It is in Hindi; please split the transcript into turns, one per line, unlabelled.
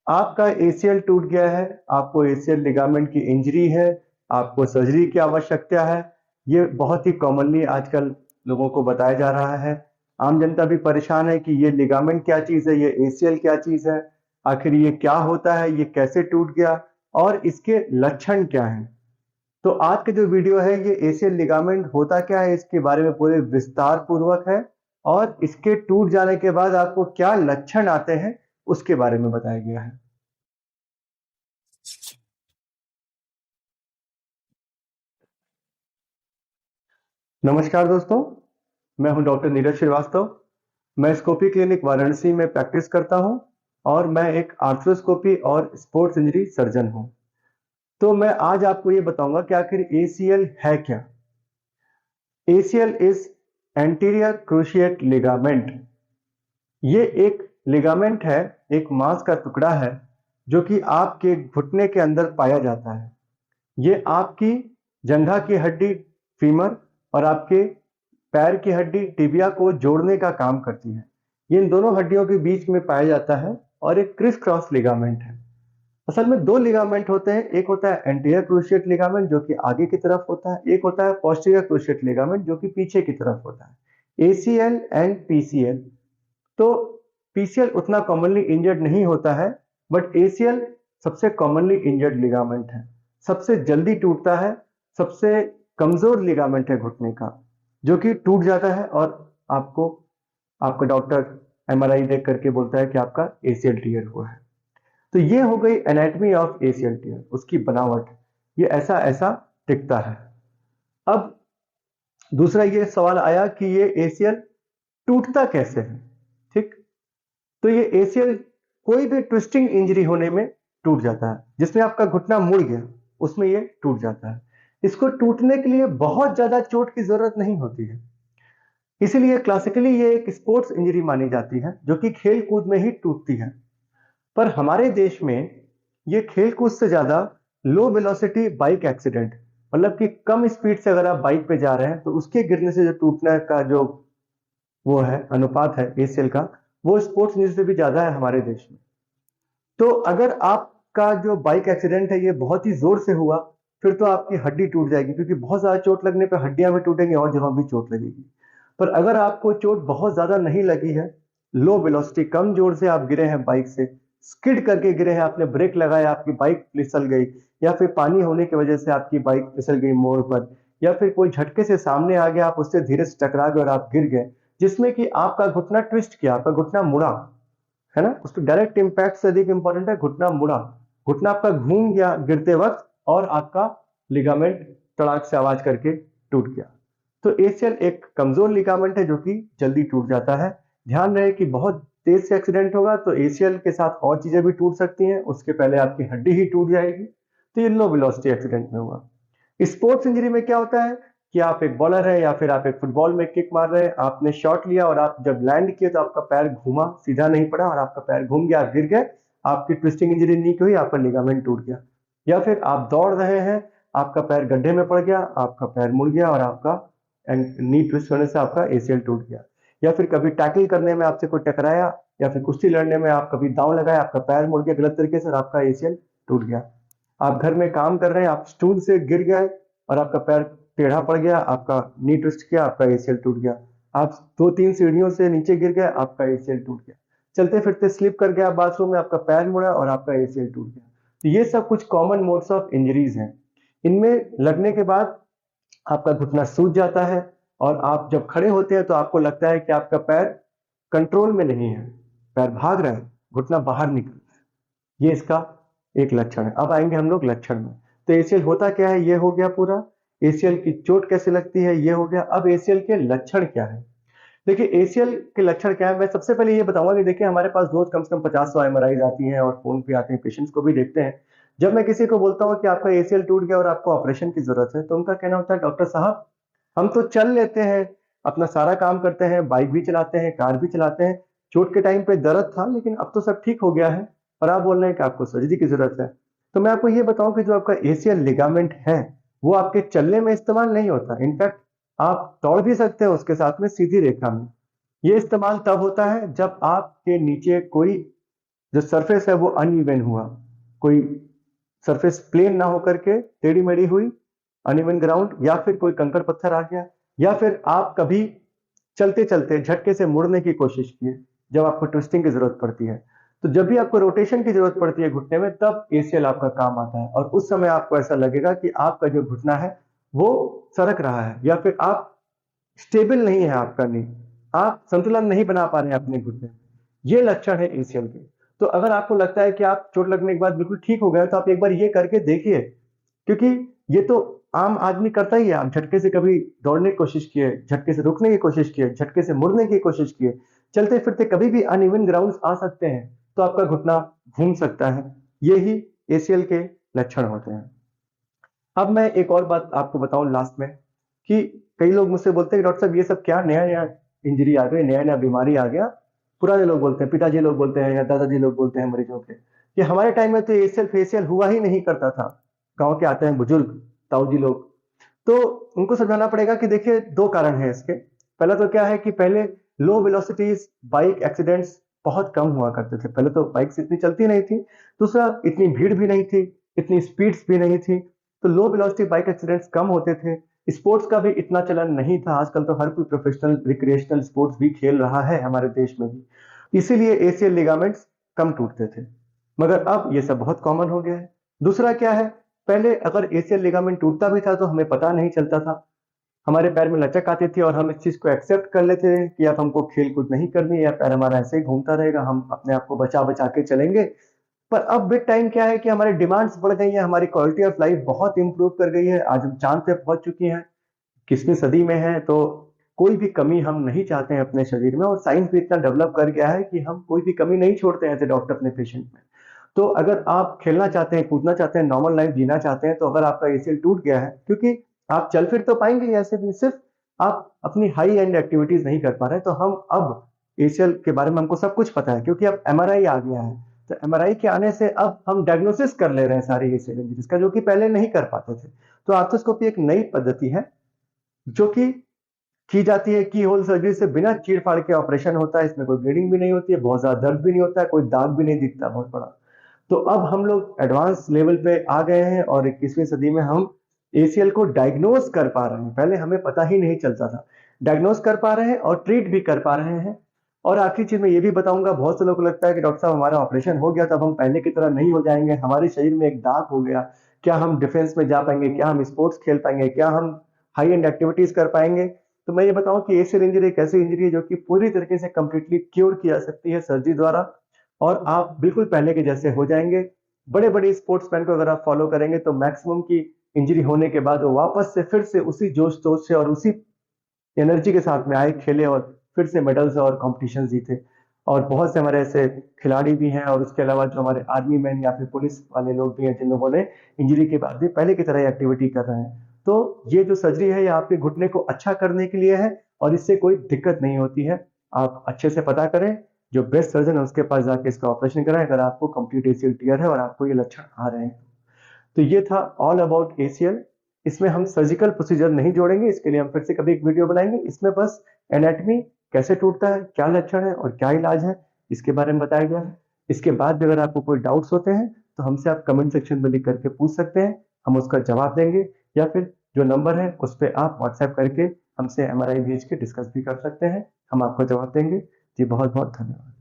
आपका एसीएल टूट गया है, आपको एसीएल लिगामेंट की इंजरी है, आपको सर्जरी की आवश्यकता है। ये बहुत ही कॉमनली आजकल लोगों को बताया जा रहा है। आम जनता भी परेशान है कि ये लिगामेंट क्या चीज़ है, ये एसीएल क्या चीज़ है, आखिर ये क्या होता है, ये कैसे टूट गया और इसके लक्षण क्या हैं। तो आज का जो वीडियो है ये एसीएल लिगामेंट होता क्या है इसके बारे में पूरे विस्तार पूर्वक है और इसके टूट जाने के बाद आपको क्या लक्षण आते हैं उसके बारे में बताया गया है। नमस्कार दोस्तों, मैं हूं डॉक्टर नीरज श्रीवास्तव। मैं स्कोपी क्लिनिक वाराणसी में प्रैक्टिस करता हूं और मैं एक आर्थ्रोस्कोपी और स्पोर्ट्स इंजरी सर्जन हूं। तो मैं आज आपको ये बताऊंगा कि आखिर एसीएल है क्या। ACL is anterior cruciate ligament. ये एक लिगामेंट है, एक मांस का टुकड़ा है जो कि आपके घुटने के अंदर पाया जाता है। ये आपकी जंघा की हड्डी फीमर और आपके पैर की हड्डी टिबिया को जोड़ने का काम करती है। ये इन दोनों हड्डियों के बीच में पाया जाता है और एक क्रिस क्रॉस लिगामेंट है। असल में दो लिगामेंट होते हैं, एक होता है एंटीरियर क्रूशिएट लिगामेंट जो कि आगे की तरफ होता है, एक होता है पोस्टीरियर क्रूशिएट लिगामेंट जो कि पीछे की तरफ होता है। ACL and PCL. तो पीसीएल उतना कॉमनली इंजर्ड नहीं होता है, बट एसीएल सबसे कॉमनली इंजर्ड लिगामेंट है, सबसे जल्दी टूटता है, सबसे कमजोर लिगामेंट है घुटने का, जो कि टूट जाता है और आपको आपका डॉक्टर एमआरआई देख करके बोलता है कि आपका एसीएल टीयर हुआ है। तो ये हो गई एनाटॉमी ऑफ एसीएल टीयर, उसकी बनावट, ये ऐसा ऐसा दिखता है। अब दूसरा ये सवाल आया कि ये एसीएल टूटता कैसे है। ठीक, तो ये एसीएल कोई भी ट्विस्टिंग इंजरी होने में टूट जाता है, जिसमें आपका घुटना मुड़ गया उसमें ये टूट जाता है। इसको टूटने के लिए बहुत ज्यादा चोट की जरूरत नहीं होती है, इसीलिए क्लासिकली ये एक स्पोर्ट्स इंजरी मानी जाती है जो कि खेल कूद में ही टूटती है। पर हमारे देश में ये खेल कूद से ज्यादा लो वेलोसिटी बाइक एक्सीडेंट, मतलब कि कम स्पीड से अगर आप बाइक पे जा रहे हैं तो उसके गिरने से जो टूटने का जो वो है अनुपात है एसीएल का, वो स्पोर्ट्स इंजरी से भी ज्यादा है हमारे देश में। तो अगर आपका जो बाइक एक्सीडेंट है ये बहुत ही जोर से हुआ, फिर तो आपकी हड्डी टूट जाएगी, क्योंकि बहुत ज्यादा चोट लगने पर हड्डियां भी टूटेंगी और जगह भी चोट लगेगी। पर अगर आपको चोट बहुत ज्यादा नहीं लगी है, लो वेलोसिटी कम जोर से आप गिरे हैं, बाइक से स्किड करके गिरे हैं, आपने ब्रेक लगाया आपकी बाइक फिसल गई, या फिर पानी होने की वजह से आपकी बाइक फिसल गई मोड़ पर, या फिर कोई झटके से सामने आ गया, आप उससे धीरे से टकरा गए और आप गिर गए, जिसमें कि आपका घुटना ट्विस्ट किया, आपका घुटना मुड़ा, है ना, उस पर डायरेक्ट इंपैक्ट से अधिक इंपॉर्टेंट है घुटना मुड़ा, घुटना आपका घूम गया गिरते वक्त और आपका लिगामेंट तड़ाक से आवाज करके टूट गया। तो एसीएल एक कमजोर लिगामेंट है जो कि जल्दी टूट जाता है। ध्यान रहे कि बहुत तेज से एक्सीडेंट होगा तो एसीएल के साथ और चीजें भी टूट सकती हैं, उसके पहले आपकी हड्डी ही टूट जाएगी। तो ये लो वेलोसिटी एक्सीडेंट में हुआ। स्पोर्ट्स इंजरी में क्या होता है कि आप एक बॉलर है या फिर आप एक फुटबॉल में किक मार रहे हैं, आपने शॉट लिया और आप जब लैंड किए तो आपका पैर घूमा, सीधा नहीं पड़ा और आपका पैर घूम गया, आप गिर गए, आपकी ट्विस्टिंग इंजरी नहीं हुई, आपका लिगामेंट टूट गया। या फिर आप दौड़ रहे हैं, आपका पैर गड्ढे में पड़ गया, आपका पैर मुड़ गया और आपका नी ट्विस्ट होने से आपका एसीएल टूट गया। या फिर कभी टैकल करने में आपसे कोई टकराया, या फिर कुश्ती लड़ने में आप कभी दांव लगाया, आपका पैर मुड़ गया गलत तरीके से और आपका एसीएल टूट गया। आप घर में काम कर रहे हैं, आप स्टूल से गिर गए और आपका पैर टेढ़ा पड़ गया, आपका नी ट्विस्ट किया, आपका एसीएल टूट गया। आप दो तीन सीढ़ियों से नीचे गिर गए, आपका एसीएल टूट गया। चलते फिरते स्लिप कर गया बाथरूम में, आपका पैर मुड़ा और आपका एसीएल टूट गया। तो ये सब कुछ कॉमन मोड्स ऑफ इंजरीज हैं। इनमें लगने के बाद आपका घुटना सूज जाता है और आप जब खड़े होते हैं तो आपको लगता है कि आपका पैर कंट्रोल में नहीं है, पैर भाग रहा है, घुटना बाहर निकल रहा है। ये इसका एक लक्षण है। अब आएंगे हम लोग लक्षण में। तो एसीएल होता क्या है, ये हो गया पूरा। एसीएल की चोट कैसे लगती है, ये हो गया। अब एसीएल के लक्षण क्या है। देखिए एसीएल के लक्षण क्या है, मैं सबसे पहले ये बताऊंगा कि देखिए हमारे पास रोज कम से कम 50-100 एमआरआई आती हैं और फोन पे आते हैं, पेशेंट्स को भी देखते हैं। जब मैं किसी को बोलता हूँ कि आपका एसीएल टूट गया और आपको ऑपरेशन की जरूरत है, तो उनका कहना होता है डॉक्टर साहब हम तो चल लेते हैं, अपना सारा काम करते हैं, बाइक भी चलाते हैं, कार भी चलाते हैं, चोट के टाइम पे दर्द था लेकिन अब तो सब ठीक हो गया है और आप बोल रहे हैं कि आपको सर्जरी की जरूरत है। तो मैं आपको ये बताऊं कि जो आपका एसीएल लिगामेंट है वो आपके चलने में इस्तेमाल नहीं होता। इनफैक्ट आप दौड़ भी सकते हैं उसके साथ में सीधी रेखा में। ये इस्तेमाल तब होता है जब आपके नीचे कोई जो सरफेस है वो अनइवन हुआ, कोई सरफेस प्लेन ना होकर के टेढ़ी मेढ़ी हुई, अनइवन ग्राउंड, या फिर कोई कंकड़ पत्थर आ गया, या फिर आप कभी चलते चलते झटके से मुड़ने की कोशिश किए जब आपको ट्विस्टिंग की जरूरत पड़ती है। तो जब भी आपको रोटेशन की जरूरत पड़ती है घुटने में, तब एसीएल आपका काम आता है, और उस समय आपको ऐसा लगेगा कि आपका जो घुटना है वो सरक रहा है, या फिर आप स्टेबल नहीं है आपका नी, आप संतुलन नहीं बना पा रहे हैं अपने घुटने में। ये लक्षण है एसीएल के। तो अगर आपको लगता है कि आप चोट लगने के बाद बिल्कुल ठीक हो गए, तो आप एक बार ये करके देखिए, क्योंकि ये तो आम आदमी करता ही है। आप झटके से कभी दौड़ने की कोशिश किए, झटके से रुकने की कोशिश किए, झटके से मुड़ने की कोशिश किए, चलते फिरते कभी भी अनइवन ग्राउंड आ सकते हैं, तो आपका घुटना घूम सकता है। यही एसीएल के लक्षण होते हैं। अब मैं एक और बात आपको बताऊं लास्ट में, कि कई लोग मुझसे बोलते हैं कि डॉक्टर साहब ये सब क्या नया नया इंजरी आ गई, नया नया बीमारी आ गया। पुराने लोग बोलते हैं, पिताजी लोग बोलते हैं या दादाजी लोग बोलते हैं मरीजों के, कि हमारे टाइम में तो एसीएल फेशियल हुआ ही नहीं करता था। गांव के आते हैं बुजुर्ग ताऊ जी लोग, तो उनको समझाना पड़ेगा कि देखिए दो कारण है इसके। पहला तो क्या है कि पहले लो वेलोसिटीज बाइक एक्सीडेंट्स बहुत कम हुआ करते थे, पहले तो बाइक्स इतनी चलती नहीं थी। दूसरा, इतनी भीड़ भी नहीं थी, इतनी स्पीड्स भी नहीं थी, तो लो वेलोसिटी बाइक एक्सीडेंट्स कम होते थे। स्पोर्ट्स का भी इतना चलन नहीं था। आजकल तो हर कोई प्रोफेशनल रिक्रिएशनल स्पोर्ट्स भी खेल रहा है हमारे देश में भी, इसीलिए एसीएल लिगामेंट्स कम टूटते थे। मगर अब ये सब बहुत कॉमन हो गया है। दूसरा क्या है, पहले अगर एसीएल लिगामेंट टूटता भी था तो हमें पता नहीं चलता था, हमारे पैर में लचक आती थी और हम इस चीज को एक्सेप्ट कर लेते हैं कि अब हमको खेल कूद नहीं करनी है, पैर हमारा ऐसे ही घूमता रहेगा, हम अपने आप को बचा बचा के चलेंगे। पर अब विद टाइम क्या है कि हमारी डिमांड्स बढ़ गई है, हमारी क्वालिटी ऑफ लाइफ बहुत इंप्रूव कर गई है, आज हम चांद पे पहुंच चुकी हैं, 21वीं सदी में है, तो कोई भी कमी हम नहीं चाहते हैं अपने शरीर में, और साइंस भी इतना डेवलप कर गया है कि हम कोई भी कमी नहीं छोड़ते हैं एज ए डॉक्टर अपने पेशेंट में। तो अगर आप खेलना चाहते हैं, कूदना चाहते हैं, नॉर्मल लाइफ जीना चाहते हैं, तो अगर आपका एसीएल टूट गया है, क्योंकि आप चल फिर तो पाएंगे ही ऐसे भी, सिर्फ आप अपनी हाई एंड एक्टिविटीज नहीं कर पा रहे, तो हम अब एसीएल के बारे में हमको सब कुछ पता है, क्योंकि अब एमआरआई आ गया है। तो एमआरआई के आने से अब हम डायग्नोसिस कर ले रहे हैं सारी एसीएल इंजरीज का, जो कि पहले नहीं कर पाते थे। तो आर्थ्रोस्कोपी एक नई पद्धति है जो कि की जाती है की होल सर्जरी से, बिना चीड़ फाड़ के ऑपरेशन होता है, इसमें कोई ब्लीडिंग भी नहीं होती है, बहुत ज्यादा दर्द भी नहीं होता है, कोई दाग भी नहीं दिखता बहुत बड़ा। तो अब हम लोग एडवांस लेवल पे आ गए हैं और 21वीं सदी में हम एसीएल को डायग्नोज कर पा रहे हैं, पहले हमें पता ही नहीं चलता था। डायग्नोज कर पा रहे हैं और ट्रीट भी कर पा रहे हैं। और आखिरी चीज मैं ये भी बताऊंगा, बहुत से लोगों को लगता है कि डॉक्टर साहब हमारा ऑपरेशन हो गया, तब हम पहले की तरह नहीं हो जाएंगे, हमारे शरीर में एक दाग हो गया, क्या हम डिफेंस में जा पाएंगे, क्या हम स्पोर्ट्स खेल पाएंगे, क्या हम हाई एंड एक्टिविटीज कर पाएंगे। तो मैं ये बताऊं कि एसीएल इंजरी एक ऐसी इंजरी है जो कि पूरी तरीके से कंप्लीटली क्योर की जा सकती है सर्जरी द्वारा, और आप बिल्कुल पहले के जैसे हो जाएंगे। बड़े बड़े स्पोर्ट्समैन को अगर आप फॉलो करेंगे तो मैक्सिमम की इंजरी होने के बाद वो वापस से फिर से उसी जोश तोश से और उसी एनर्जी के साथ में आए, खेले और फिर से मेडल्स और कॉम्पिटिशन जीते। और बहुत से हमारे ऐसे खिलाड़ी भी हैं, और उसके अलावा जो हमारे आर्मी मैन या फिर पुलिस वाले लोग भी हैं जिन लोगों ने इंजरी के बाद भी पहले की तरह एक्टिविटी कर रहे हैं। तो ये जो सर्जरी है ये आपके घुटने को अच्छा करने के लिए है, और इससे कोई दिक्कत नहीं होती है। आप अच्छे से पता करें, जो बेस्ट सर्जन है उसके पास जाके इसका ऑपरेशन कराएं, अगर आपको कंप्लीट एसीएल टीयर है और आपको ये लक्षण आ रहे हैं। तो ये था ऑल अबाउट एसीएल। इसमें हम सर्जिकल प्रोसीजर नहीं जोड़ेंगे, इसके लिए हम फिर से कभी एक वीडियो बनाएंगे। इसमें बस एनाटमी कैसे टूटता है, क्या लक्षण है और क्या इलाज है, इसके बारे में बताया गया है। इसके बाद भी अगर आपको कोई डाउट्स होते हैं तो हमसे आप कमेंट सेक्शन में लिख करके पूछ सकते हैं, हम उसका जवाब देंगे, या फिर जो नंबर है उस पर आप व्हाट्सएप करके हमसे एमआरआई भेज के डिस्कस भी कर सकते हैं, हम आपको जवाब देंगे। जी बहुत बहुत धन्यवाद।